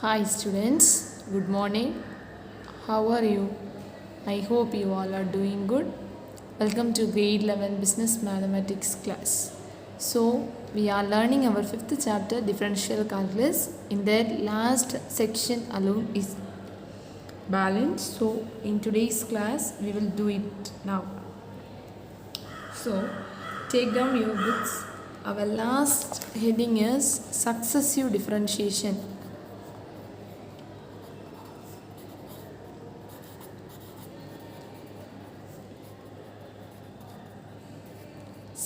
Hi students, good morning. How are you? I hope you all are doing good. Welcome to grade 11 business mathematics class. So, we are learning our fifth chapter differential calculus. In that last section alone is balance. So, in today's class we will do it now. So, take down your books. Our last heading is successive differentiation.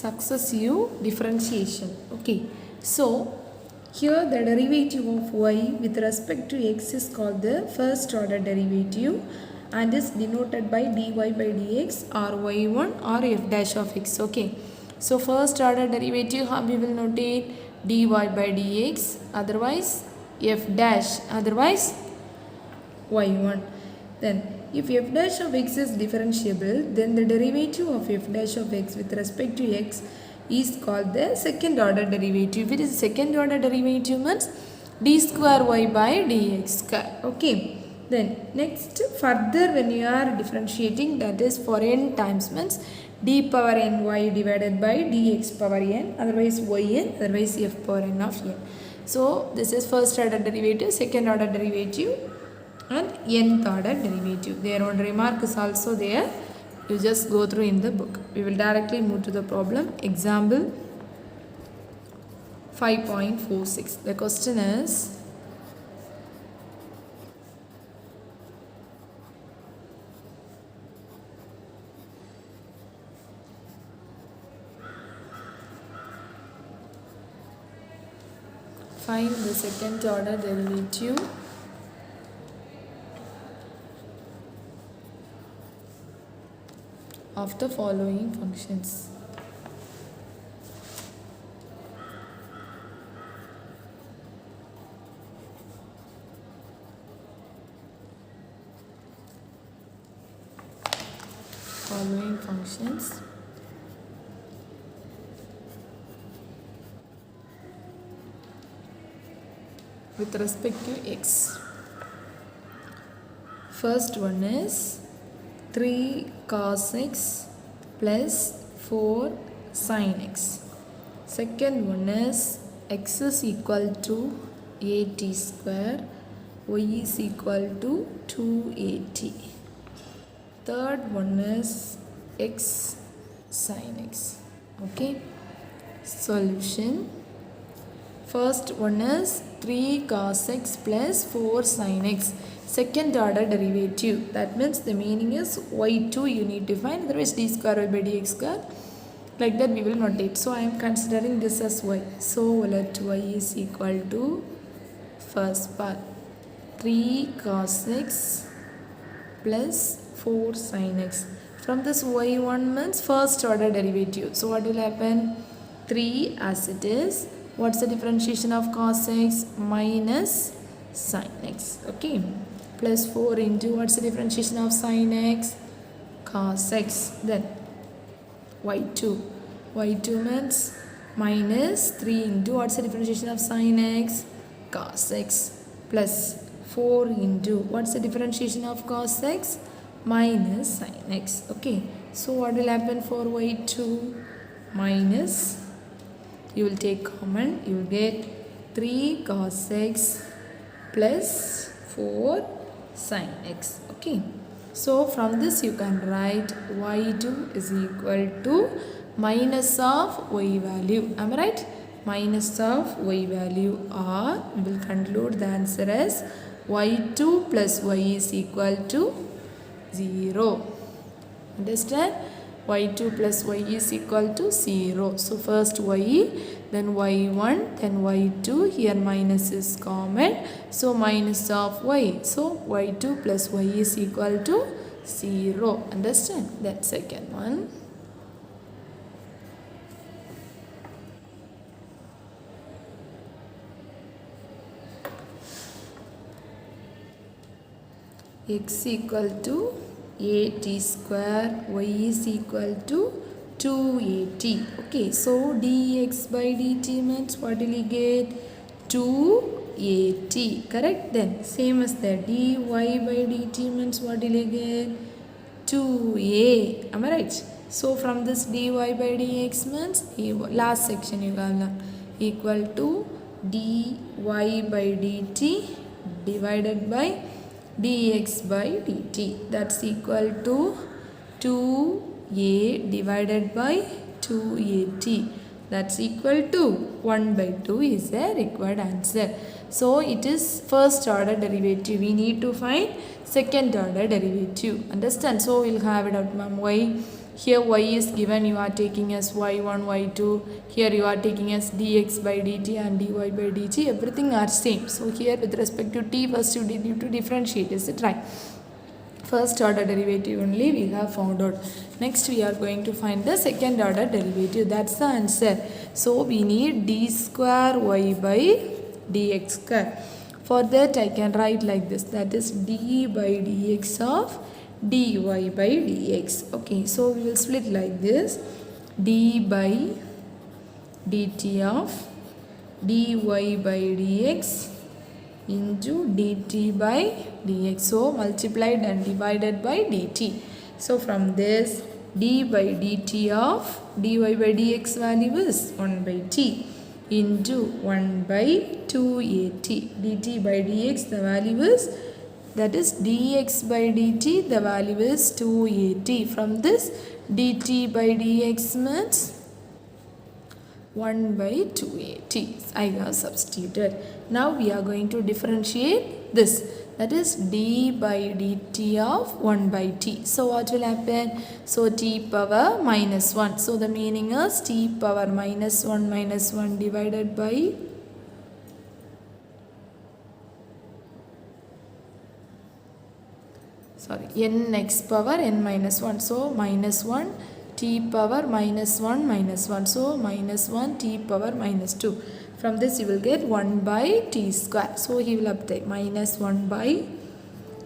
Successive differentiation. Okay, so here the derivative of y with respect to x is called the first order derivative and is denoted by dy by dx or y1 or f dash of x. Okay, so first order derivative we will notate dy by dx, otherwise f dash, otherwise y1. Then if f dash of x is differentiable, then the derivative of f dash of x with respect to x is called the second order derivative. If it is second order derivative means d square y by dx square. Okay. Then next further when you are differentiating, that is for n times means d power n y divided by dx power n, otherwise yn, otherwise f power n of n. So this is first order derivative, second order derivative and nth order derivative. Their own remark is also there. You just go through in the book. We will directly move to the problem. Example 5.46. The question is, find the second order derivative of the following functions. Following functions with respect to x. First one is 3 cos x plus 4 sin x. Second one is x is equal to at square, y is equal to 2at. Third one is x sin x. Okay. Solution. First one is 3 cos x plus 4 sin x. Second order derivative. That means the meaning is y2 you need to find, otherwise d square y by dx square. Like that we will notate. So I am considering this as y. So let y is equal to first part 3 cos x plus 4 sin x. From this y1 means first order derivative. So what will happen? 3 as it is. What's the differentiation of cos x? Minus sin x. Okay. Plus 4 into what's the differentiation of sin x? Cos x. Then y2. y2 means minus 3 into what's the differentiation of sin x? Cos x. Plus 4 into what's the differentiation of cos x? Minus sin x. Okay. So what will happen for y2? Minus, you will take common, you will get 3 cos x plus 4 sin x. Okay. So from this you can write y2 is equal to minus of y value. Am I right? Minus of y value, or we will conclude the answer as y2 plus y is equal to 0. Understand? y2 plus y is equal to 0. So first y, then y1, then y2. Here minus is common. So minus of y. So y2 plus y is equal to 0. Understand? That second one. X equal to at square, y is equal to 2at. Okay, so dx by dt means what will you get? 2 2at. Correct? Then same as that. dy by dt means what will you get? 2a. Am I right? So from this dy by dx means last section you have learned equal to dy by dt divided by dx by dt. That's equal to 2a divided by 2at. That's equal to 1 by 2 is the required answer. So it is first order derivative. We need to find second order derivative. Understand? So we'll have it out, ma'am. Y. Here y is given. You are taking as y1, y2. Here you are taking as dx by dt and dy by dt. Everything are same. So here with respect to t, first you need to differentiate. Is it right? First order derivative only we have found out. Next we are going to find the second order derivative. That's the answer. So we need d square y by dx square. For that I can write like this. That is d by dx of dy by dx. Okay, so we will split like this. d by dt of dy by dx into dt by dx. So multiplied and divided by dt. So from this d by dt of dy by dx value is 1 by t into 1 by 2at. dt by dx the value is, that is dx by dt the value is 2at. From this dt by dx means 1 by 2at. I have substituted. Now we are going to differentiate this. That is d by dt of 1 by t. So what will happen? So t power minus 1. So the meaning is t power minus 1 divided by nx power n minus 1. So minus 1 t power minus 1. So minus 1 t power minus 2. From this you will get 1 by t square. So he will obtain minus 1 by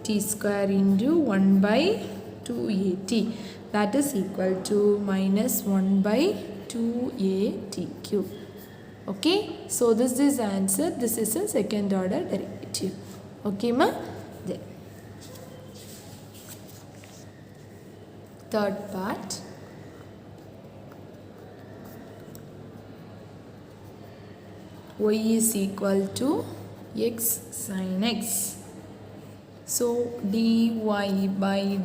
t square into 1 by 2at. That is equal to minus 1 by 2at cube. Okay. So this is the answer. This is a second order derivative. Okay ma? Then third part. Y is equal to x sin x. So dy by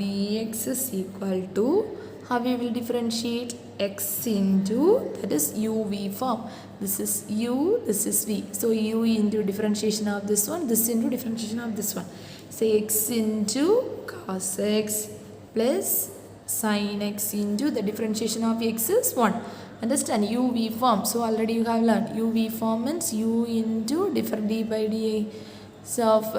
dx is equal to, how we will differentiate? X into, that is uv form. This is u, this is v. So u into differentiation of this one, this into differentiation of this one. Say x into cos x plus sin x into the differentiation of x is 1. Understand? uv form. So already you have learned uv form means u into different d by dx of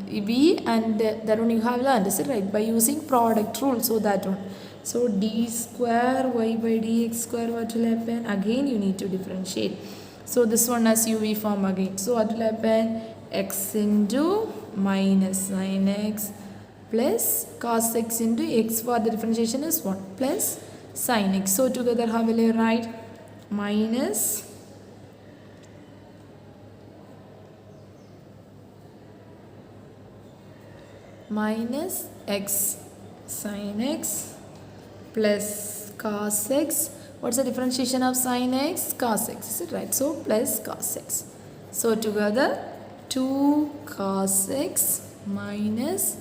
v, and that one you have learned. Is it right? By using product rule. So that one. So d square y by dx square, what will happen? Again you need to differentiate. So this one has uv form again. So what will happen? X into minus sin x plus cos x into x, for the differentiation is 1, plus sin x. So together how will you write? Minus x sin x plus cos x. What's the differentiation of sin x? Cos x. Is it right? So plus cos x. So together 2 cos x minus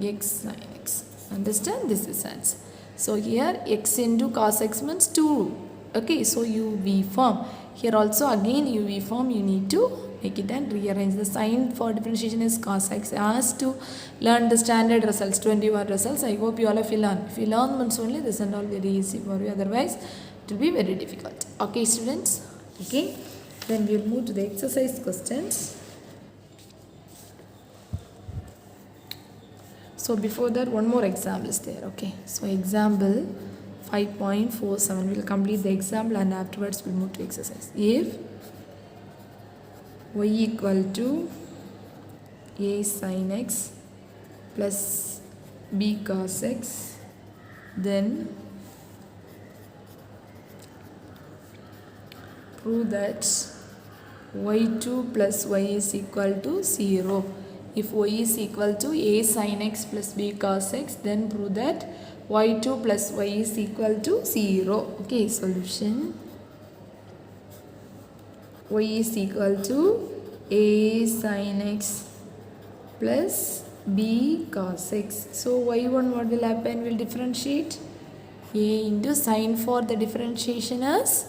x sin x. Understand? This is answer. So here x into cos x means 2. Okay, so uv form. Here also again uv form you need to make it and rearrange. The sign for differentiation is cos x. Asked to learn the standard results, 21 results. I hope you all of you learn. If you learn once only, this and all very easy for you. Otherwise, it will be very difficult. Okay, students. Okay. Then we will move to the exercise questions. So before that, one more example is there. Okay. So example 5.47. We will complete the example and afterwards we will move to exercise. If y equal to a sin x plus b cos x, then prove that y2 plus y is equal to 0. If y is equal to a sin x plus b cos x, then prove that y2 plus y is equal to 0. Okay, solution. Y is equal to a sin x plus b cos x. So y1 what will happen? Will differentiate a into sin for the differentiation as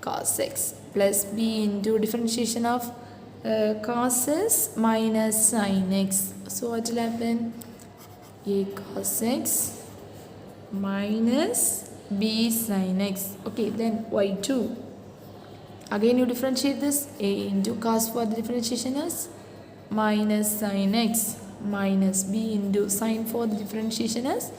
cos x plus b into differentiation of cos s minus sin x. So what will happen? A cos x minus b sin x. Okay, then y2. Again you differentiate this. A into cos for the differentiation is minus sin x minus b into sin for the differentiation is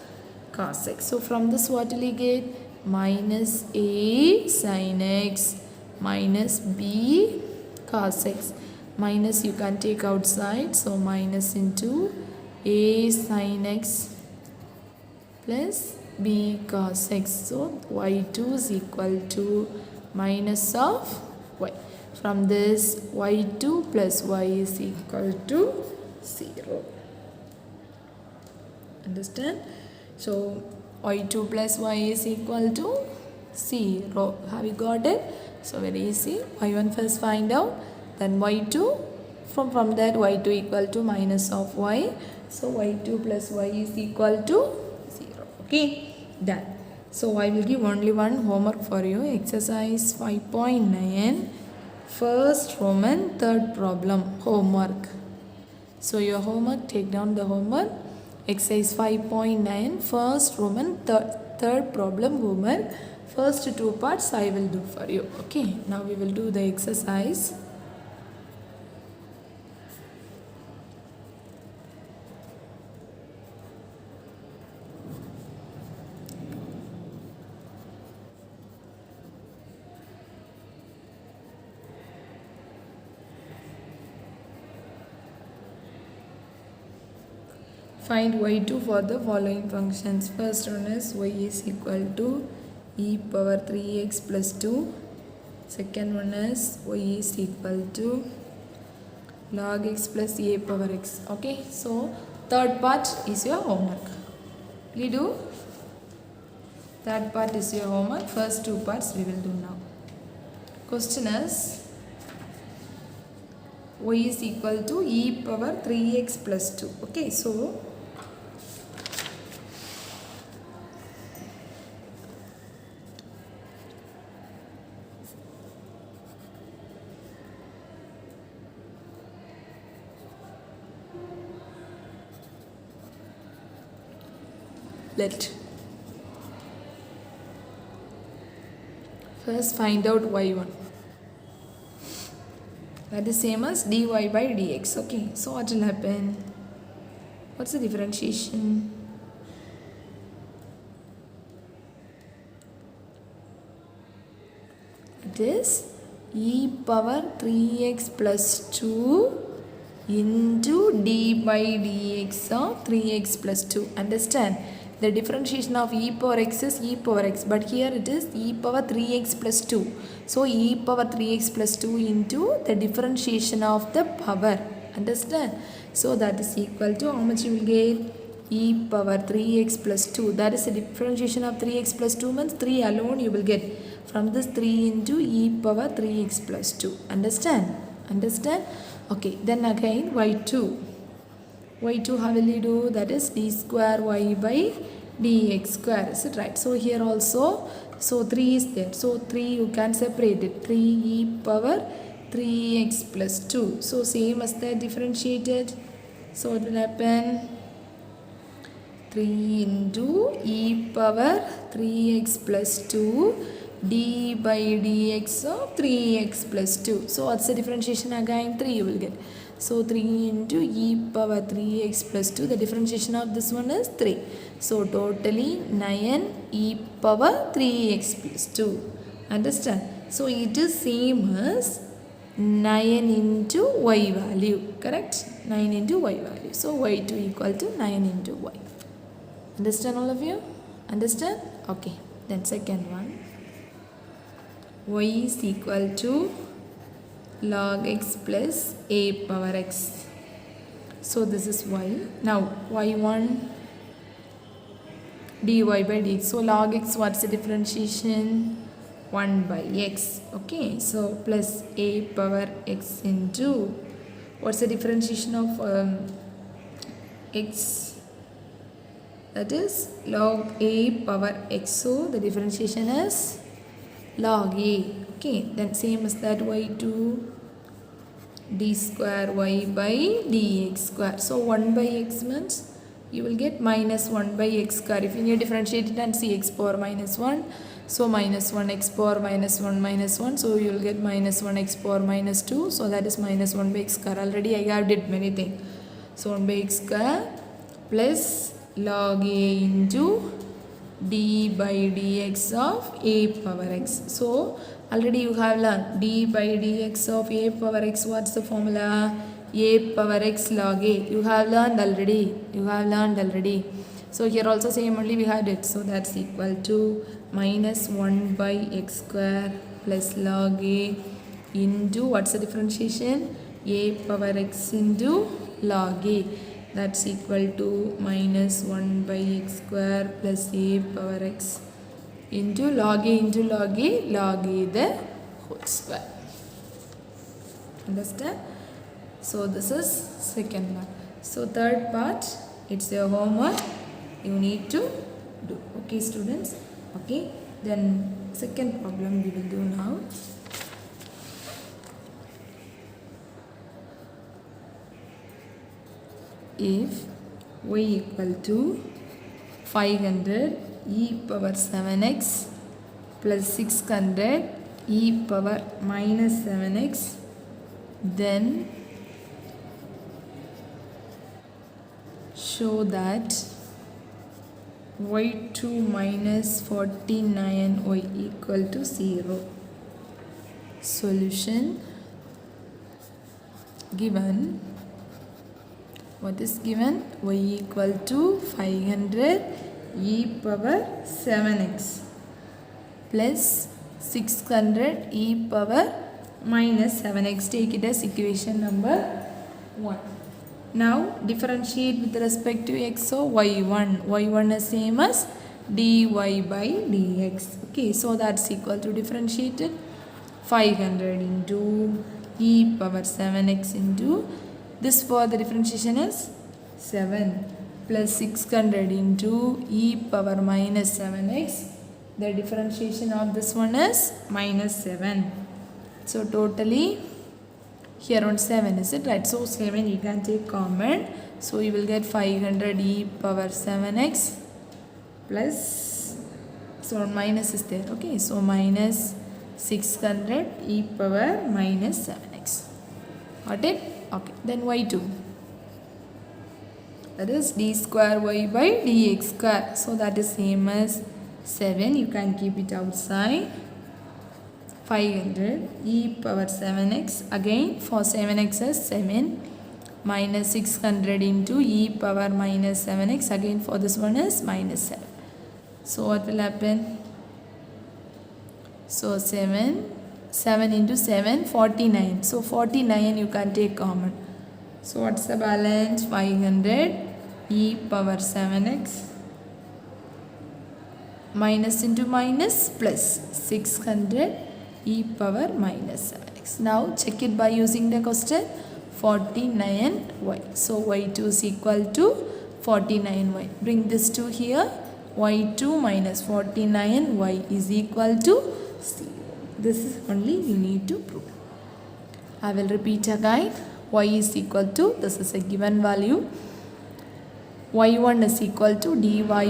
cos x. So from this what will you get? Minus a sin x minus b cos x. Minus you can take outside. So minus into a sin x plus b cos x. So y2 is equal to minus of y. From this y2 plus y is equal to 0. Understand? So y2 plus y is equal to 0. Have you got it? So very easy. y1 first find out, then y2. From that y2 equal to minus of y. So y2 plus y is equal to 0. Okay, done. So I will give only one homework for you. Exercise 5.9. First Roman third problem homework. So your homework, take down the homework. Exercise 5.9 first Roman third problem homework. First two parts I will do for you. Okay, now we will do the exercise. Find y2 for the following functions. First one is y is equal to e power 3x plus 2. Second one is y is equal to log x plus a power x. Okay, so third part is your homework. Will you do? Third part is your homework. First two parts we will do now. Question is y is equal to e power 3x plus 2. Okay, so let first find out y1. That is same as dy by dx. Okay, so what will happen? What's the differentiation? It is e power 3x plus 2 into d by dx of 3x plus 2. Understand? The differentiation of e power x is e power x, but here it is e power 3x plus 2. So e power 3x plus 2 into the differentiation of the power. Understand? So that is equal to how much you will get? E power 3x plus 2. That is the differentiation of 3x plus 2 means 3 alone you will get. From this 3 into e power 3x plus 2. Understand? Understand? Okay, then again y2. y2 how will you do? That is d square y by dx square. Is it right? So here also, so 3 is there. So 3 you can separate it. 3 e power 3x plus 2. So same as that differentiated. So what will happen? 3 into e power 3x plus 2 d by dx of 3x plus 2. So what's the differentiation again? 3 you will get. So 3 into e power 3x plus 2. The differentiation of this one is 3. So totally 9 e power 3x plus 2. Understand? So it is same as 9 into y value. Correct? 9 into y value. So y2 equal to 9 into y. Understand all of you? Understand? Okay. Then second one. Y is equal to log x plus a power x. So this is y. Now y1 dy by dx. So log x, what's the differentiation? 1 by x. Okay, so plus a power x into, what's the differentiation of x? That is log a power x. So the differentiation is log a. Okay, then same as that, y2 d square y by dx square. So 1 by x means you will get minus 1 by x square. If you need to differentiate it and see x power minus 1, so minus 1 x power minus 1 minus 1, so you will get minus 1 x power minus 2, so that is minus 1 by x square. Already I have did many things. So 1 by x square plus log a into d by dx of a power x. So already you have learned d by dx of a power x. What's the formula? A power x log a. You have learned already. So here also same only we had it. So that's equal to minus 1 by x square plus log a into, what's the differentiation? A power x into log a. That's equal to minus 1 by x square plus a power x into log a log a the whole square. Understand? So this is second part. So third part, it's your homework. You need to do. Okay, students? Okay. Then second problem we will do now. If y equal to 500 e power 7x plus 600 e power minus 7x, then show that y2 minus 49y equal to 0. Solution given. What is given? Y equal to 500 e power 7x plus 600 e power minus 7x. Take it as equation number 1. Now differentiate with respect to x. So y1. y1 is same as dy by dx. Okay, so that's equal to differentiated 500 into e power 7x into, this for the differentiation is 7 plus 600 into e power minus 7x. The differentiation of this one is minus 7. So totally here on 7, is it right? So 7 you can take common. So you will get 500 e power 7x plus, so minus is there. Okay, so minus 600 e power minus 7x. Got it? Okay, then y2. That is d square y by dx square. So that is same as 7. You can keep it outside. 500 e power 7x. Again for 7x is 7 minus 600 into e power minus 7x. Again for this one is minus 7. So what will happen? So 7 into 7, 49. So 49 you can take common. So what's the balance? 500 e power 7x minus into minus plus 600 e power minus 7x. Now check it by using the question 49y. So y2 is equal to 49y. Bring this to here. y2 minus 49y is equal to 0. This is only you need to prove. I will repeat again. Y is equal to, this is a given value, y1 is equal to dy by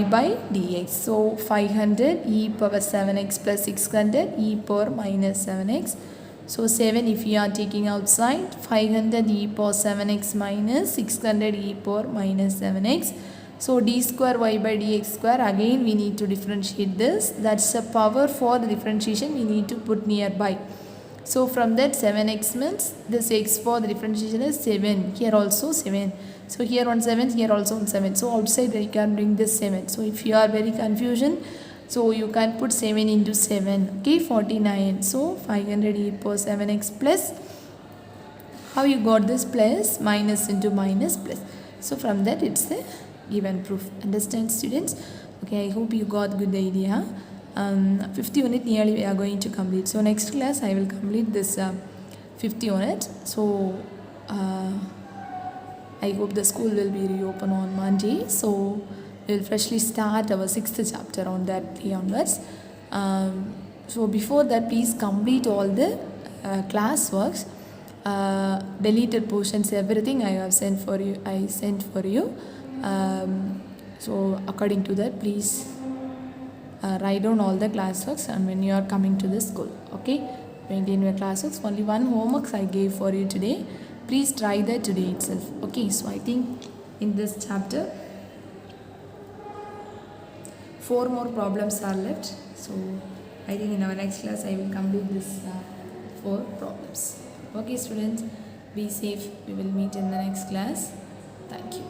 dx. So 500 e power 7x plus 600 e power minus 7x. So 7 if you are taking outside, 500 e power 7x minus 600 e power minus 7x. So d square y by dx square, again we need to differentiate this. That's a power for the differentiation we need to put nearby. So from that 7x means this x for the differentiation is 7. Here also 7. So here on 7, here also on 7. So outside you can bring this 7. So if you are very confusion, so you can put 7 into 7. Okay, 49. So 500 e power 7x plus how you got this plus minus into minus plus. So from that it's a given proof. Understand, students? Okay, I hope you got good idea. 50 unit nearly we are going to complete. So next class I will complete this 50 unit. So I hope the school will be reopened on Monday. So we will freshly start our 6th chapter on that day onwards. So before that, please complete all the class works, deleted portions, everything I have sent for you. So according to that, please write down all the class works, and when you are coming to the school, okay, maintain your class works. Only one homework I gave for you today. Please try that today itself. Okay, so I think in this chapter 4 more problems are left. So I think in our next class I will complete this 4 problems. Okay, students, be safe. We will meet in the next class. Thank you.